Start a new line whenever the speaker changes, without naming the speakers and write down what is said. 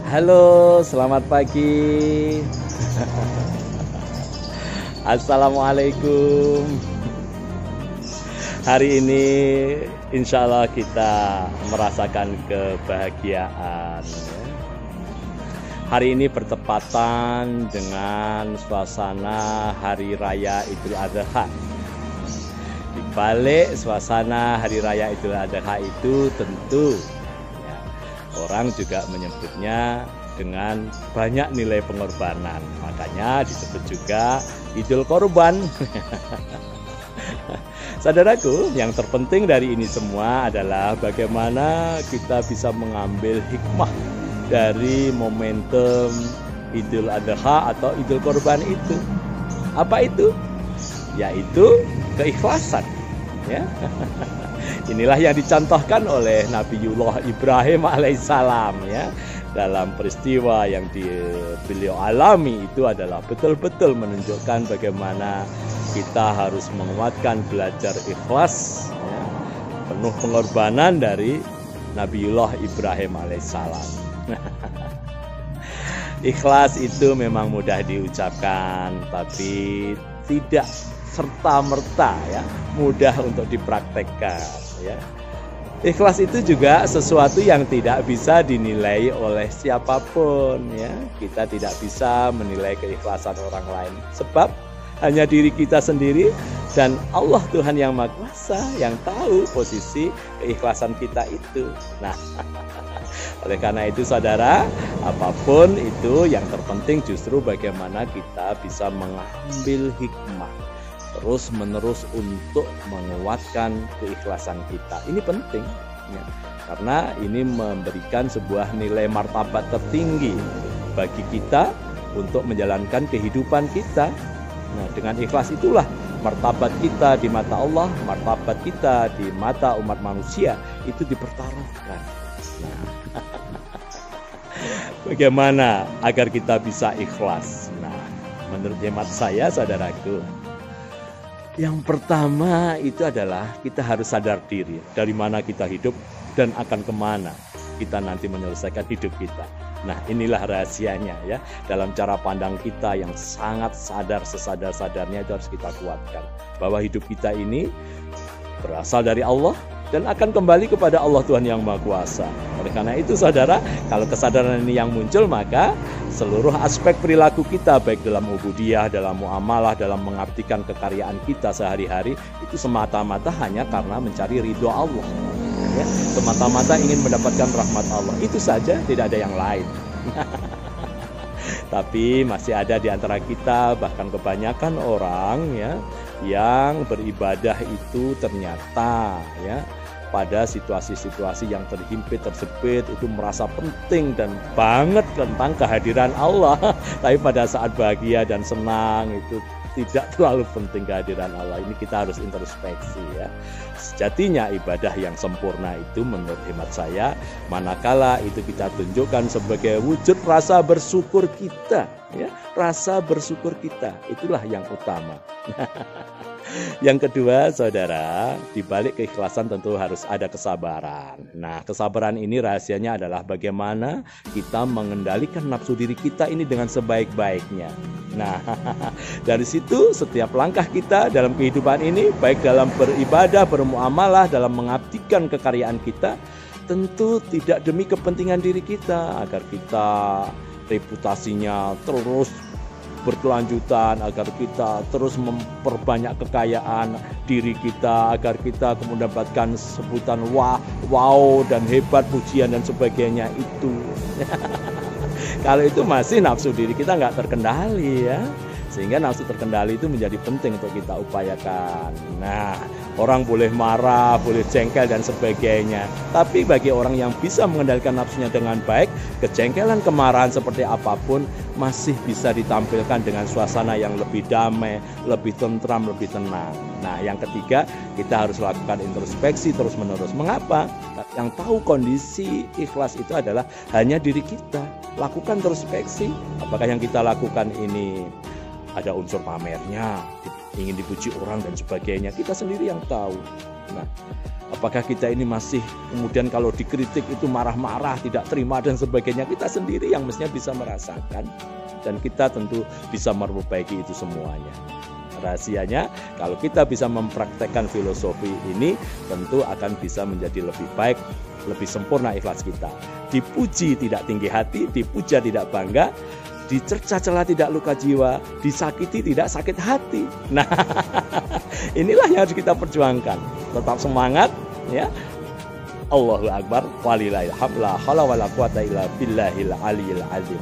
Halo, selamat pagi. Assalamualaikum. Hari ini insya Allah kita merasakan kebahagiaan. Hari ini bertepatan dengan suasana Hari Raya Idul Adha. Di balik suasana Hari Raya Idul Adha itu tentu orang juga menyebutnya dengan banyak nilai pengorbanan. Makanya disebut juga Idul Korban. Saudaraku, yang terpenting dari ini semua adalah bagaimana kita bisa mengambil hikmah dari momentum Idul Adha atau Idul Korban itu. Apa itu? Yaitu keikhlasan. Ya. Inilah yang dicontohkan oleh Nabiullah Ibrahim alaihissalam ya. Dalam peristiwa yang beliau alami itu adalah betul-betul menunjukkan bagaimana kita harus menguatkan belajar ikhlas ya, penuh pengorbanan dari Nabiullah Ibrahim alaihissalam. Ikhlas itu memang mudah diucapkan, tapi tidak serta-merta ya mudah untuk dipraktekkan ya. Ikhlas itu juga sesuatu yang tidak bisa dinilai oleh siapapun ya. Kita tidak bisa menilai keikhlasan orang lain sebab hanya diri kita sendiri dan Allah Tuhan yang Maha Kuasa yang tahu posisi keikhlasan kita itu. Nah, oleh karena itu saudara, apapun itu yang terpenting justru bagaimana kita bisa mengambil hikmah terus menerus untuk menguatkan keikhlasan kita. Ini penting ya, karena ini memberikan sebuah nilai martabat tertinggi bagi kita untuk menjalankan kehidupan kita. Nah, dengan ikhlas itulah martabat kita di mata Allah, martabat kita di mata umat manusia itu dipertaruhkan. Nah, bagaimana agar kita bisa ikhlas? Nah, menurut hemat saya, saudaraku, yang pertama itu adalah kita harus sadar diri dari mana kita hidup dan akan kemana kita nanti menyelesaikan hidup kita. Nah, inilah rahasianya ya. Dalam cara pandang kita yang sangat sadar, sesadar-sadarnya itu harus kita kuatkan. Bahwa hidup kita ini berasal dari Allah dan akan kembali kepada Allah Tuhan yang Maha Kuasa. Oleh karena itu saudara, kalau kesadaran ini yang muncul, maka seluruh aspek perilaku kita baik dalam ubudiyah, dalam muamalah, dalam mengabdikan kekaryaan kita sehari-hari itu semata-mata hanya karena mencari ridho Allah ya, semata-mata ingin mendapatkan rahmat Allah. Itu saja, tidak ada yang lain. Tapi masih ada di antara kita, bahkan kebanyakan orang ya, yang beribadah itu ternyata ya pada situasi-situasi yang terhimpit, tersempit itu merasa penting dan banget tentang kehadiran Allah. Tapi pada saat bahagia dan senang itu tidak terlalu penting kehadiran Allah. Ini kita harus introspeksi ya. Sejatinya ibadah yang sempurna itu menurut hemat saya, manakala itu kita tunjukkan sebagai wujud rasa bersyukur kita ya. Rasa bersyukur kita itulah yang utama. Yang kedua, saudara, di balik keikhlasan tentu harus ada kesabaran. Nah, kesabaran ini rahasianya adalah bagaimana kita mengendalikan nafsu diri kita ini dengan sebaik-baiknya. Nah, dari situ setiap langkah kita dalam kehidupan ini, baik dalam beribadah, bermuamalah, dalam mengabdikan kekaryaan kita, tentu tidak demi kepentingan diri kita, agar kita reputasinya terus berkelanjutan, agar kita terus memperbanyak kekayaan diri kita, agar kita kemudian mendapatkan sebutan wow dan hebat, pujian dan sebagainya itu. Kalau itu masih nafsu diri kita nggak terkendali ya. Sehingga nafsu terkendali itu menjadi penting untuk kita upayakan. Nah, orang boleh marah, boleh jengkel dan sebagainya. Tapi bagi orang yang bisa mengendalikan nafsunya dengan baik, kejengkelan, kemarahan seperti apapun masih bisa ditampilkan dengan suasana yang lebih damai, lebih tentram, lebih tenang. Nah, yang ketiga, kita harus lakukan introspeksi terus-menerus. Mengapa? Yang tahu kondisi ikhlas itu adalah hanya diri kita. Lakukan introspeksi. Apakah yang kita lakukan ini ada unsur pamernya ingin dipuji orang dan sebagainya. Kita sendiri yang tahu. Nah, apakah kita ini masih kemudian kalau dikritik itu marah-marah, tidak terima dan sebagainya? Kita sendiri yang mestinya bisa merasakan, dan kita tentu bisa memperbaiki itu semuanya. Rahasianya, kalau kita bisa mempraktekkan filosofi ini, tentu akan bisa menjadi lebih baik, lebih sempurna ikhlas kita. Dipuji tidak tinggi hati, dipuja tidak bangga, dicerca celah tidak luka jiwa, disakiti tidak sakit hati. Nah, inilah yang harus kita perjuangkan. Tetap semangat, ya. Allahu Akbar, walillahil hamd, la haula wala quwata illa billahil aliyil azim.